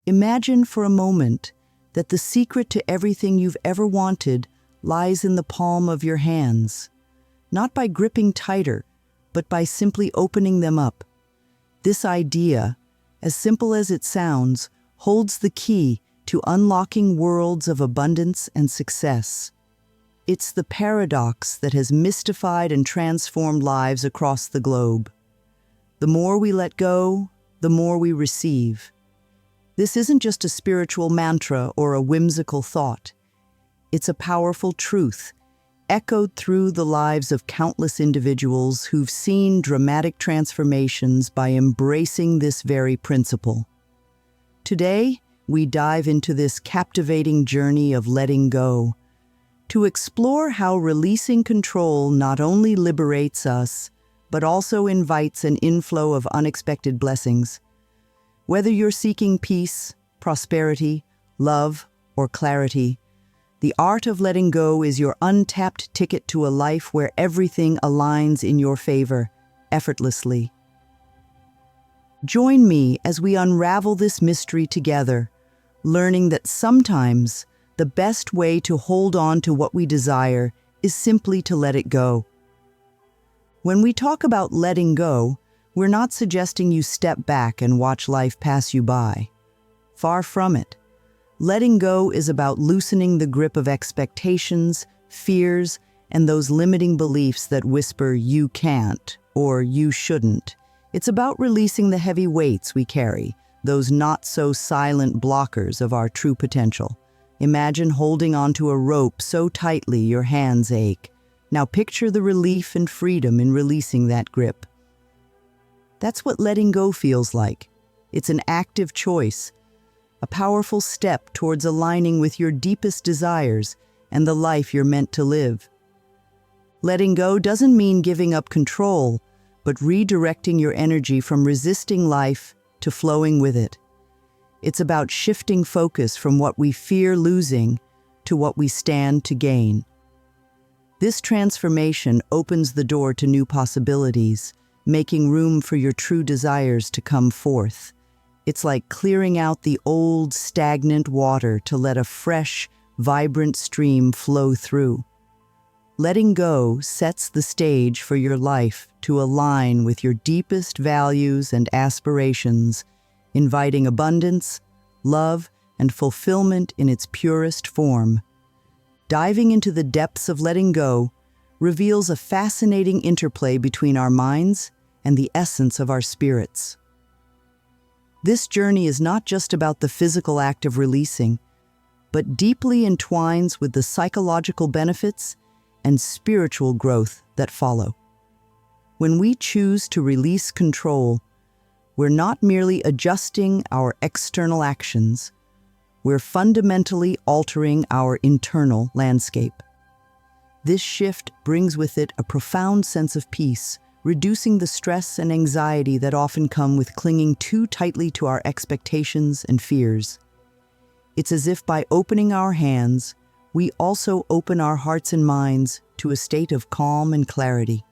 Imagine for a moment that the secret to everything you've ever wanted lies in the palm of your hands, not by gripping tighter, but by simply opening them up. This idea, as simple as it sounds, holds the key to unlocking worlds of abundance and success. It's the paradox that has mystified and transformed lives across the globe. The more we let go, the more we receive. This isn't just a spiritual mantra or a whimsical thought. It's a powerful truth, echoed through the lives of countless individuals who've seen dramatic transformations by embracing this very principle. Today, we dive into this captivating journey of letting go, to explore how releasing control not only liberates us, but also invites an inflow of unexpected blessings. Whether you're seeking peace, prosperity, love, or clarity, the art of letting go is your untapped ticket to a life where everything aligns in your favor, effortlessly. Join me as we unravel this mystery together, learning that sometimes the best way to hold on to what we desire is simply to let it go. When we talk about letting go, we're not suggesting you step back and watch life pass you by. Far from it. Letting go is about loosening the grip of expectations, fears, and those limiting beliefs that whisper you can't or you shouldn't. It's about releasing the heavy weights we carry, those not-so-silent blockers of our true potential. Imagine holding onto a rope so tightly your hands ache. Now picture the relief and freedom in releasing that grip. That's what letting go feels like. It's an active choice, a powerful step towards aligning with your deepest desires and the life you're meant to live. Letting go doesn't mean giving up control, but redirecting your energy from resisting life to flowing with it. It's about shifting focus from what we fear losing to what we stand to gain. This transformation opens the door to new possibilities, making room for your true desires to come forth. It's like clearing out the old, stagnant water to let a fresh, vibrant stream flow through. Letting go sets the stage for your life to align with your deepest values and aspirations, inviting abundance, love, and fulfillment in its purest form. Diving into the depths of letting go reveals a fascinating interplay between our minds and the essence of our spirits. This journey is not just about the physical act of releasing, but deeply entwines with the psychological benefits and spiritual growth that follow. When we choose to release control, we're not merely adjusting our external actions, we're fundamentally altering our internal landscape. This shift brings with it a profound sense of peace, reducing the stress and anxiety that often come with clinging too tightly to our expectations and fears. It's as if by opening our hands, we also open our hearts and minds to a state of calm and clarity.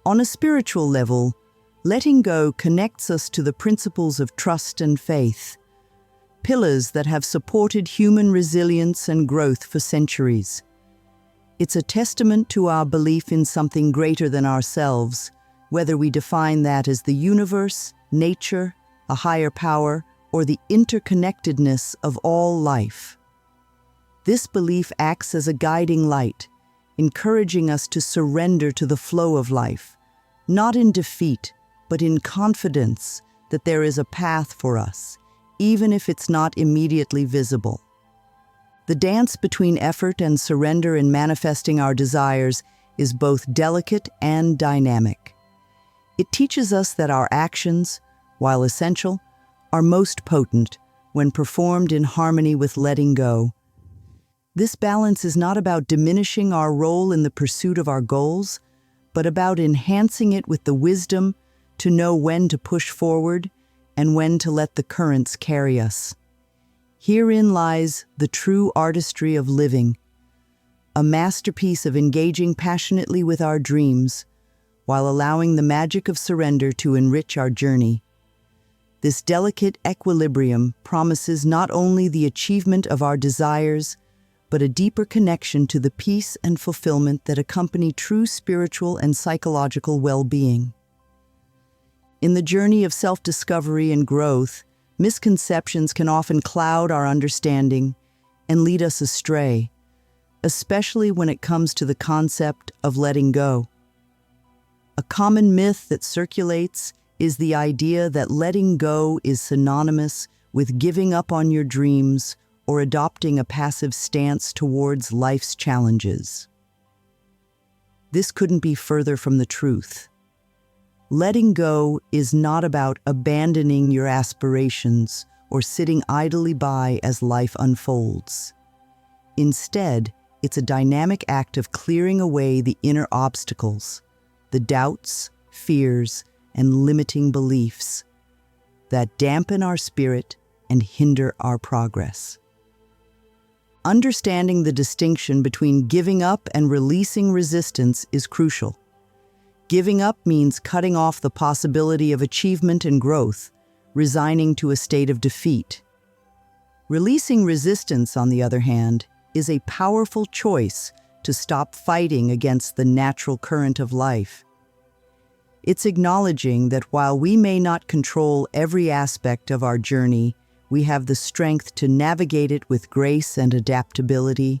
On a spiritual level, letting go connects us to the principles of trust and faith, pillars that have supported human resilience and growth for centuries. It's a testament to our belief in something greater than ourselves, whether we define that as the universe, nature, a higher power, or the interconnectedness of all life. This belief acts as a guiding light, encouraging us to surrender to the flow of life, not in defeat, but in confidence that there is a path for us, even if it's not immediately visible. The dance between effort and surrender in manifesting our desires is both delicate and dynamic. It teaches us that our actions, while essential, are most potent when performed in harmony with letting go. This balance is not about diminishing our role in the pursuit of our goals, but about enhancing it with the wisdom to know when to push forward and when to let the currents carry us. Herein lies the true artistry of living, a masterpiece of engaging passionately with our dreams, while allowing the magic of surrender to enrich our journey. This delicate equilibrium promises not only the achievement of our desires, but a deeper connection to the peace and fulfillment that accompany true spiritual and psychological well-being. In the journey of self-discovery and growth, misconceptions can often cloud our understanding and lead us astray, especially when it comes to the concept of letting go. A common myth that circulates is the idea that letting go is synonymous with giving up on your dreams or adopting a passive stance towards life's challenges. This couldn't be further from the truth. Letting go is not about abandoning your aspirations or sitting idly by as life unfolds. Instead, it's a dynamic act of clearing away the inner obstacles, the doubts, fears, and limiting beliefs that dampen our spirit and hinder our progress. Understanding the distinction between giving up and releasing resistance is crucial. Giving up means cutting off the possibility of achievement and growth, resigning to a state of defeat. Releasing resistance, on the other hand, is a powerful choice to stop fighting against the natural current of life. It's acknowledging that while we may not control every aspect of our journey, we have the strength to navigate it with grace and adaptability.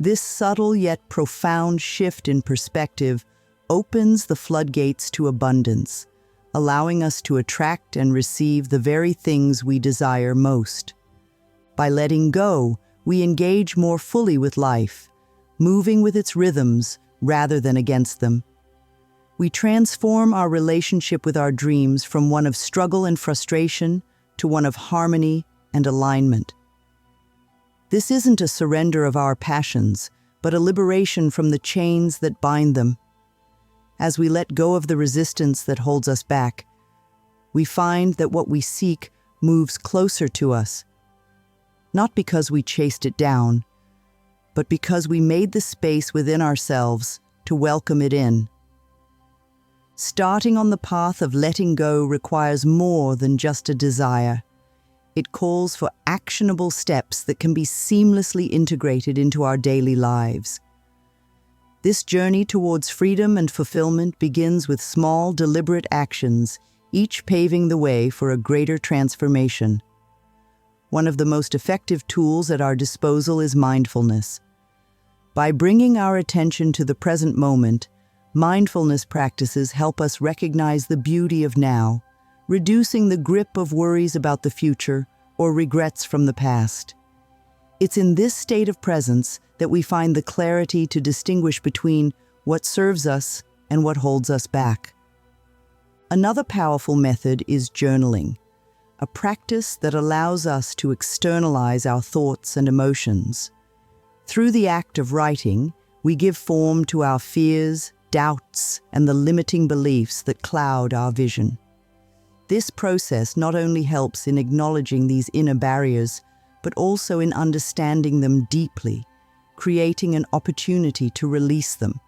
This subtle yet profound shift in perspective opens the floodgates to abundance, allowing us to attract and receive the very things we desire most. By letting go, we engage more fully with life, moving with its rhythms rather than against them. We transform our relationship with our dreams from one of struggle and frustration to one of harmony and alignment. This isn't a surrender of our passions, but a liberation from the chains that bind them. As we let go of the resistance that holds us back, we find that what we seek moves closer to us, not because we chased it down, but because we made the space within ourselves to welcome it in. Starting on the path of letting go requires more than just a desire. It calls for actionable steps that can be seamlessly integrated into our daily lives. This journey towards freedom and fulfillment begins with small, deliberate actions, each paving the way for a greater transformation. One of the most effective tools at our disposal is mindfulness. By bringing our attention to the present moment, mindfulness practices help us recognize the beauty of now, reducing the grip of worries about the future or regrets from the past. It's in this state of presence that we find the clarity to distinguish between what serves us and what holds us back. Another powerful method is journaling, a practice that allows us to externalize our thoughts and emotions. Through the act of writing, we give form to our fears, doubts, and the limiting beliefs that cloud our vision. This process not only helps in acknowledging these inner barriers, but also in understanding them deeply, creating an opportunity to release them.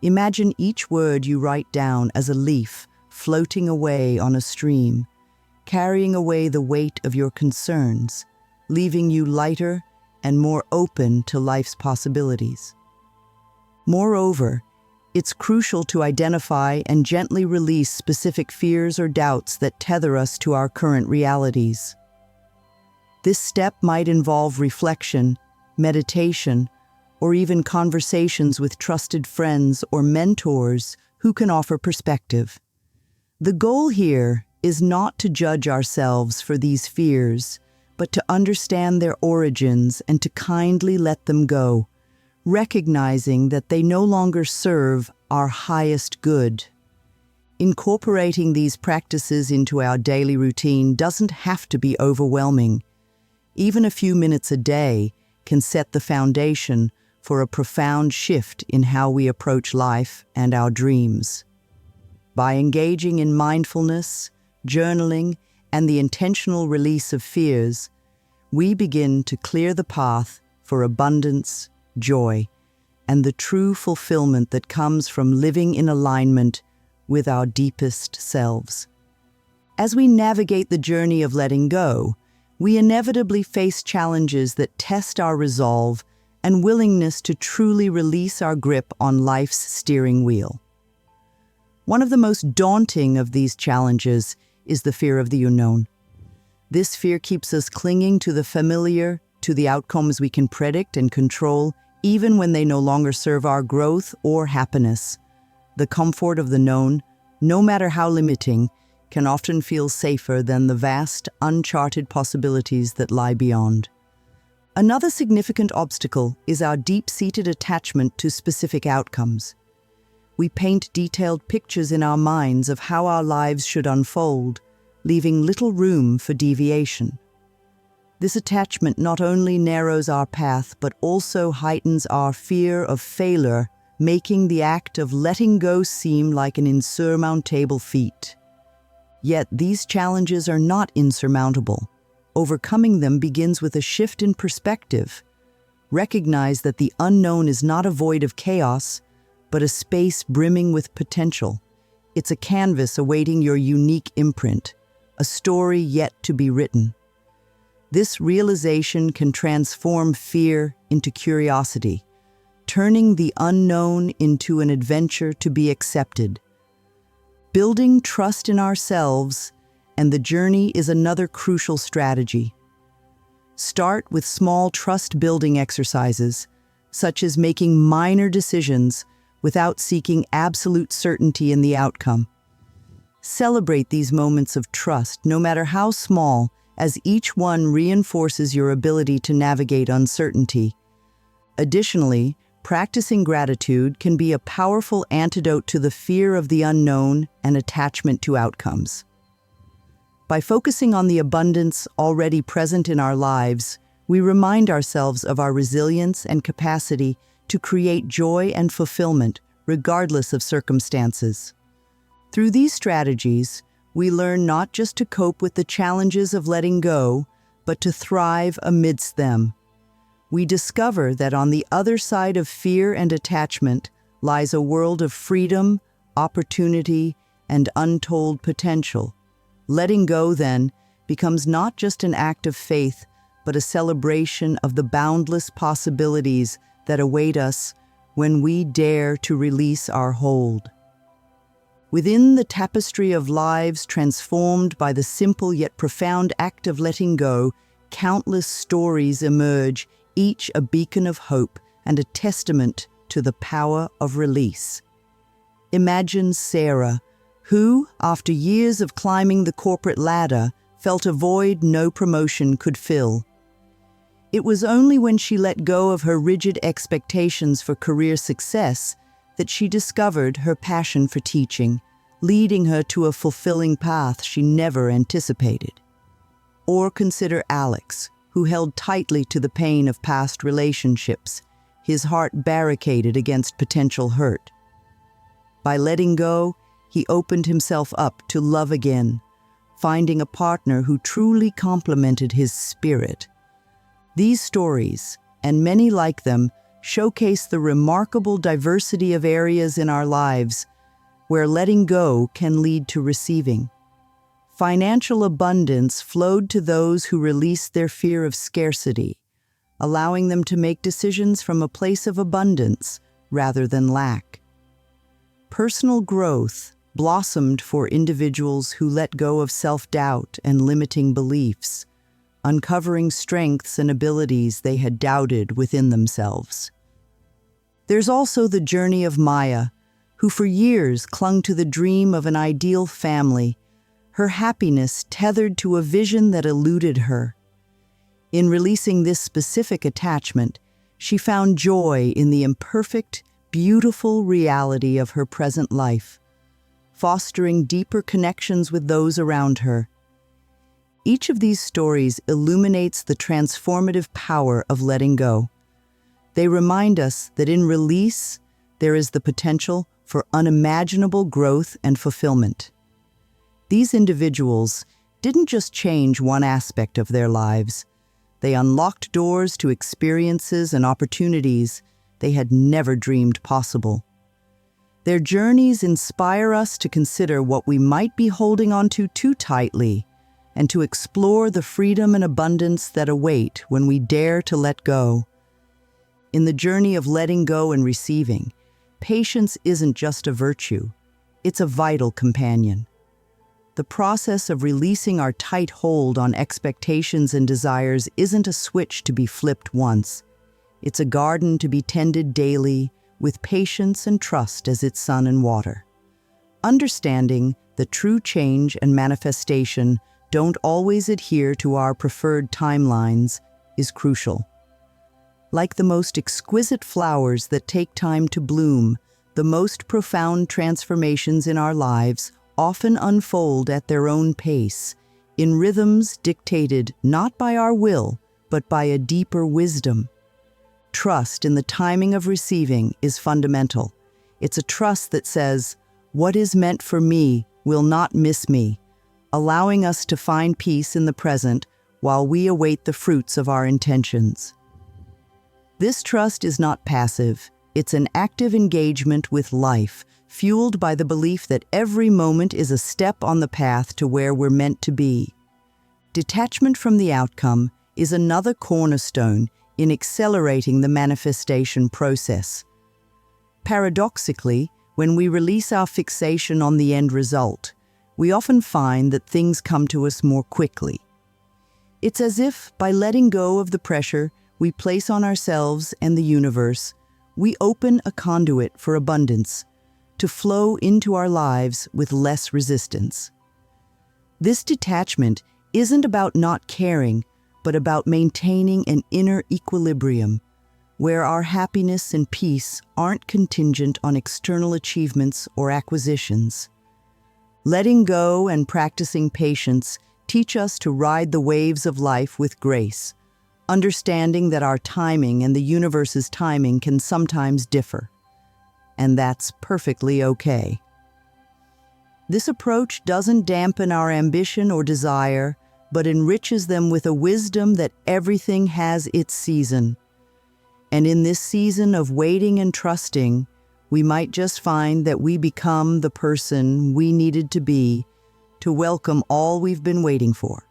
Imagine each word you write down as a leaf floating away on a stream, carrying away the weight of your concerns, leaving you lighter and more open to life's possibilities. Moreover, it's crucial to identify and gently release specific fears or doubts that tether us to our current realities. This step might involve reflection, meditation, or even conversations with trusted friends or mentors who can offer perspective. The goal here is not to judge ourselves for these fears, but to understand their origins and to kindly let them go, recognizing that they no longer serve our highest good. Incorporating these practices into our daily routine doesn't have to be overwhelming. Even a few minutes a day can set the foundation for a profound shift in how we approach life and our dreams. By engaging in mindfulness, journaling, and the intentional release of fears, we begin to clear the path for abundance, joy, and the true fulfillment that comes from living in alignment with our deepest selves. As we navigate the journey of letting go, we inevitably face challenges that test our resolve and willingness to truly release our grip on life's steering wheel. One of the most daunting of these challenges is the fear of the unknown. This fear keeps us clinging to the familiar, to the outcomes we can predict and control, even when they no longer serve our growth or happiness. The comfort of the known, no matter how limiting, can often feel safer than the vast, uncharted possibilities that lie beyond. Another significant obstacle is our deep-seated attachment to specific outcomes. We paint detailed pictures in our minds of how our lives should unfold, leaving little room for deviation. This attachment not only narrows our path, but also heightens our fear of failure, making the act of letting go seem like an insurmountable feat. Yet these challenges are not insurmountable. Overcoming them begins with a shift in perspective. Recognize that the unknown is not a void of chaos, but a space brimming with potential. It's a canvas awaiting your unique imprint, a story yet to be written. This realization can transform fear into curiosity, turning the unknown into an adventure to be accepted. Building trust in ourselves and the journey is another crucial strategy. Start with small trust-building exercises, such as making minor decisions without seeking absolute certainty in the outcome. Celebrate these moments of trust, no matter how small, as each one reinforces your ability to navigate uncertainty. Additionally, practicing gratitude can be a powerful antidote to the fear of the unknown and attachment to outcomes. By focusing on the abundance already present in our lives, we remind ourselves of our resilience and capacity to create joy and fulfillment, regardless of circumstances. Through these strategies, we learn not just to cope with the challenges of letting go, but to thrive amidst them. We discover that on the other side of fear and attachment lies a world of freedom, opportunity, and untold potential. Letting go, then, becomes not just an act of faith, but a celebration of the boundless possibilities that await us when we dare to release our hold. Within the tapestry of lives transformed by the simple yet profound act of letting go, countless stories emerge, each a beacon of hope and a testament to the power of release. Imagine Sarah, who, after years of climbing the corporate ladder, felt a void no promotion could fill. It was only when she let go of her rigid expectations for career success that she discovered her passion for teaching, leading her to a fulfilling path she never anticipated. Or consider Alex, who held tightly to the pain of past relationships, his heart barricaded against potential hurt. By letting go, he opened himself up to love again, finding a partner who truly complemented his spirit. These stories, and many like them, showcase the remarkable diversity of areas in our lives where letting go can lead to receiving. Financial abundance flowed to those who released their fear of scarcity, allowing them to make decisions from a place of abundance rather than lack. Personal growth blossomed for individuals who let go of self-doubt and limiting beliefs, uncovering strengths and abilities they had doubted within themselves. There's also the journey of Maya, who for years clung to the dream of an ideal family, her happiness tethered to a vision that eluded her. In releasing this specific attachment, she found joy in the imperfect, beautiful reality of her present life, fostering deeper connections with those around her. Each of these stories illuminates the transformative power of letting go. They remind us that in release, there is the potential for unimaginable growth and fulfillment. These individuals didn't just change one aspect of their lives. They unlocked doors to experiences and opportunities they had never dreamed possible. Their journeys inspire us to consider what we might be holding onto too tightly and to explore the freedom and abundance that await when we dare to let go. In the journey of letting go and receiving, patience isn't just a virtue, it's a vital companion. The process of releasing our tight hold on expectations and desires isn't a switch to be flipped once. It's a garden to be tended daily with patience and trust as its sun and water. Understanding that true change and manifestation don't always adhere to our preferred timelines is crucial. Like the most exquisite flowers that take time to bloom, the most profound transformations in our lives often unfold at their own pace, in rhythms dictated not by our will, but by a deeper wisdom. Trust in the timing of receiving is fundamental. It's a trust that says, "What is meant for me will not miss me," allowing us to find peace in the present while we await the fruits of our intentions. This trust is not passive. It's an active engagement with life, fueled by the belief that every moment is a step on the path to where we're meant to be. Detachment from the outcome is another cornerstone in accelerating the manifestation process. Paradoxically, when we release our fixation on the end result, we often find that things come to us more quickly. It's as if, by letting go of the pressure we place on ourselves and the universe, we open a conduit for abundance to flow into our lives with less resistance. This detachment isn't about not caring, but about maintaining an inner equilibrium where our happiness and peace aren't contingent on external achievements or acquisitions. Letting go and practicing patience teach us to ride the waves of life with grace, understanding that our timing and the universe's timing can sometimes differ. And that's perfectly okay. This approach doesn't dampen our ambition or desire, but enriches them with a wisdom that everything has its season. And in this season of waiting and trusting, we might just find that we become the person we needed to be to welcome all we've been waiting for.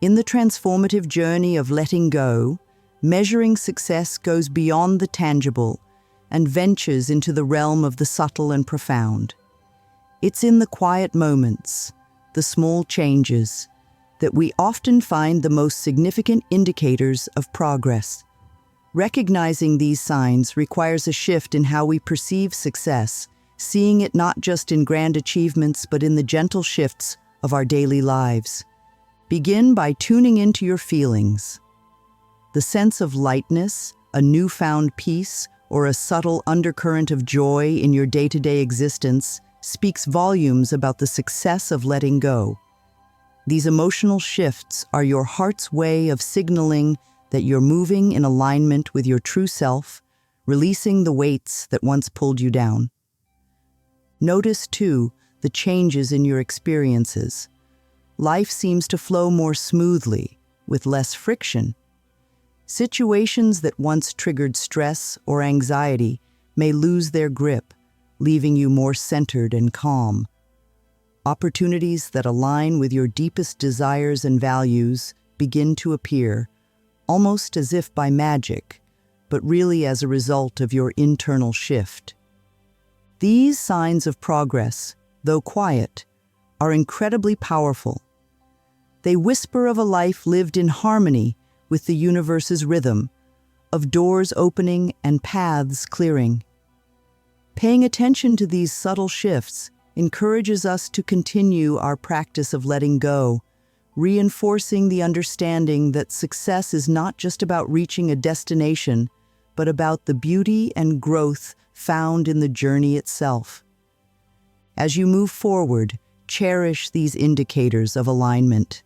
In the transformative journey of letting go, measuring success goes beyond the tangible and ventures into the realm of the subtle and profound. It's in the quiet moments, the small changes, that we often find the most significant indicators of progress. Recognizing these signs requires a shift in how we perceive success, seeing it not just in grand achievements but in the gentle shifts of our daily lives. Begin by tuning into your feelings. The sense of lightness, a newfound peace, or a subtle undercurrent of joy in your day-to-day existence speaks volumes about the success of letting go. These emotional shifts are your heart's way of signaling that you're moving in alignment with your true self, releasing the weights that once pulled you down. Notice, too, the changes in your experiences. Life seems to flow more smoothly, with less friction. Situations that once triggered stress or anxiety may lose their grip, leaving you more centered and calm. Opportunities that align with your deepest desires and values begin to appear, almost as if by magic, but really as a result of your internal shift. These signs of progress, though quiet, are incredibly powerful. They whisper of a life lived in harmony with the universe's rhythm, of doors opening and paths clearing. Paying attention to these subtle shifts encourages us to continue our practice of letting go, reinforcing the understanding that success is not just about reaching a destination, but about the beauty and growth found in the journey itself. As you move forward, cherish these indicators of alignment.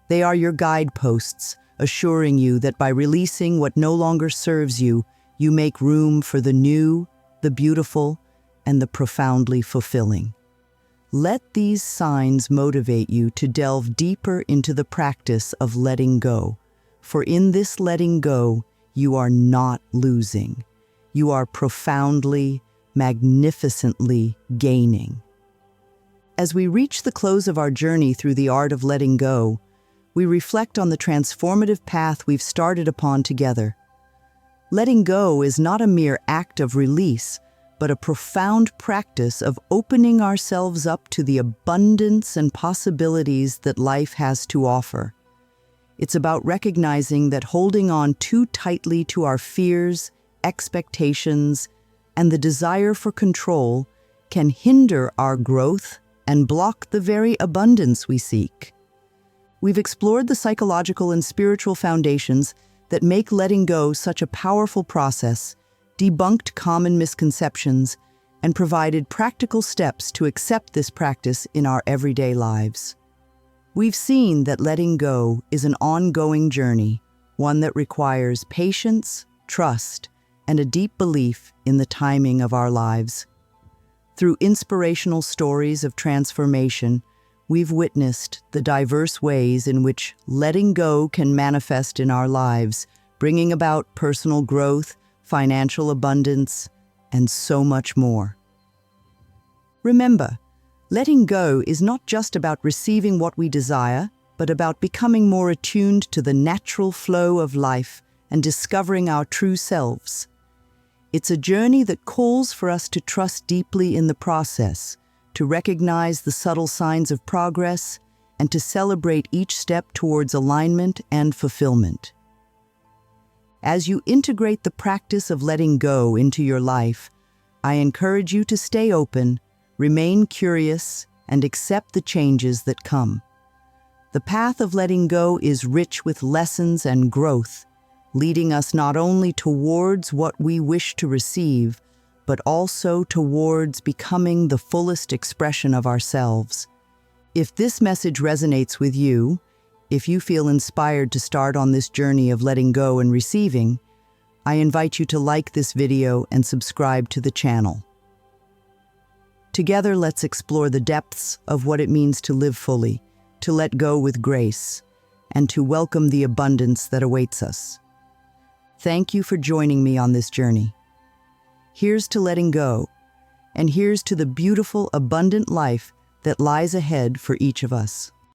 They are your guideposts, assuring you that by releasing what no longer serves you, you make room for the new, the beautiful, and the profoundly fulfilling. Let these signs motivate you to delve deeper into the practice of letting go, for in this letting go, you are not losing. You are profoundly, magnificently gaining. As we reach the close of our journey through the art of letting go, we reflect on the transformative path we've started upon together. Letting go is not a mere act of release, but a profound practice of opening ourselves up to the abundance and possibilities that life has to offer. It's about recognizing that holding on too tightly to our fears, expectations, and the desire for control can hinder our growth and block the very abundance we seek. We've explored the psychological and spiritual foundations that make letting go such a powerful process, debunked common misconceptions, and provided practical steps to accept this practice in our everyday lives. We've seen that letting go is an ongoing journey, one that requires patience, trust, and a deep belief in the timing of our lives. Through inspirational stories of transformation, we've witnessed the diverse ways in which letting go can manifest in our lives, bringing about personal growth, financial abundance, and so much more. Remember, letting go is not just about receiving what we desire, but about becoming more attuned to the natural flow of life and discovering our true selves. It's a journey that calls for us to trust deeply in the process, to recognize the subtle signs of progress, and to celebrate each step towards alignment and fulfillment. As you integrate the practice of letting go into your life, I encourage you to stay open, remain curious, and accept the changes that come. The path of letting go is rich with lessons and growth, leading us not only towards what we wish to receive, but also towards becoming the fullest expression of ourselves. If this message resonates with you, if you feel inspired to start on this journey of letting go and receiving, I invite you to like this video and subscribe to the channel. Together, let's explore the depths of what it means to live fully, to let go with grace, and to welcome the abundance that awaits us. Thank you for joining me on this journey. Here's to letting go, and here's to the beautiful, abundant life that lies ahead for each of us.